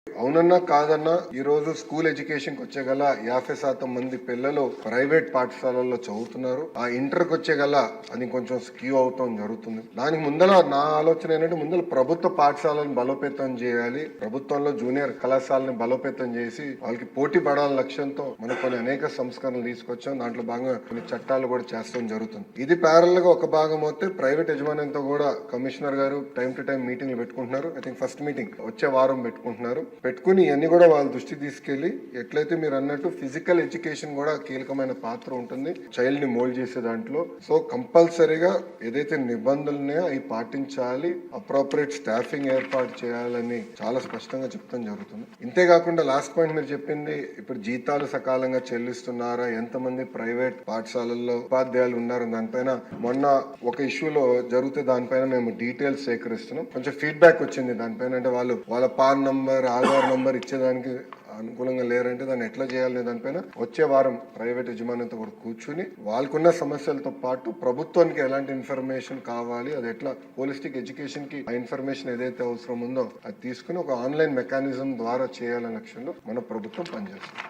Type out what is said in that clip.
అవునన్నా కాదన్నా ఈ రోజు స్కూల్ ఎడ్యుకేషన్ కి వచ్చేగల 50% మంది పిల్లలు ప్రైవేట్ పాఠశాలల్లో చదువుతున్నారు. ఆ ఇంటర్ కి వచ్చేగల అది కొంచెం స్క్యూ అవుతాం జరుగుతుంది. దానికి ముందల నా ఆలోచన ఏంటంటే ముందల ప్రభుత్వ పాఠశాలను బలోపేతం చేయాలి. ప్రభుత్వంలో జూనియర్ కళాశాలని బలోపేతం చేసి వాళ్ళకి పోటీ పడాల లక్ష్యంతో మనం కొన్ని అనేక సంస్కరణలు తీసుకొచ్చాం. దాంట్లో భాగంగా కొన్ని చట్టాలు కూడా చేస్తాం జరుగుతుంది. ఇది ప్యారల్ గా ఒక భాగం అయితే ప్రైవేట్ యజమాన్యంతో కూడా కమిషనర్ గారు టైం టు టైం మీటింగ్లు పెట్టుకుంటున్నారు. ఐ థింక్ ఫస్ట్ మీటింగ్ వచ్చే వారం పెట్టుకుంటున్నారు. పెట్టుకుని ఇవన్నీ కూడా వాళ్ళ దృష్టికి తీసుకెళ్లి ఎట్లయితే మీరు అన్నట్టు ఫిజికల్ ఎడ్యుకేషన్ కూడా కీలకమైన పాత్ర ఉంటుంది చైల్డ్ ని మోల్డ్ చేసే దాంట్లో. సో కంపల్సరీగా ఏదైతే నిబంధనలు ఉన్నాయో అవి పాటించాలి, అప్రోప్రియేట్ స్టాఫింగ్ ఏర్పాటు చేయాలని చాలా స్పష్టంగా చెప్తాం జరుగుతుంది. ఇంతేకాకుండా లాస్ట్ పాయింట్ మీరు చెప్పింది ఇప్పుడు జీతాలు సకాలంగా చెల్లిస్తున్నారా, ఎంతమంది ప్రైవేట్ పాఠశాలల్లో ఉపాధ్యాయులు ఉన్నారు దానిపైన మొన్న ఒక ఇష్యూలో జరిగితే దానిపైన మేము డీటెయిల్స్ సేకరిస్తున్నాం. కొంచెం ఫీడ్బ్యాక్ వచ్చింది దానిపైన. అంటే వాళ్ళ పాన్ నంబర్ ఆధార్ నంబర్ ఇచ్చేదానికి అనుకూలంగా లేరంటే దాన్ని ఎట్లా చేయాలనే దానిపైన వచ్చే వారం ప్రైవేట్ యజమానితో కూడా కూర్చుని వాళ్ళకున్న సమస్యలతో పాటు ప్రభుత్వానికి ఎలాంటి ఇన్ఫర్మేషన్ కావాలి, అది ఎట్లా హోలిస్టిక్ ఎడ్యుకేషన్ కి ఆ ఇన్ఫర్మేషన్ ఏదైతే అవసరం ఉందో అది తీసుకుని ఒక ఆన్లైన్ మెకానిజం ద్వారా చేయాలనే లక్ష్యంలో మన ప్రభుత్వం పనిచేస్తుంది.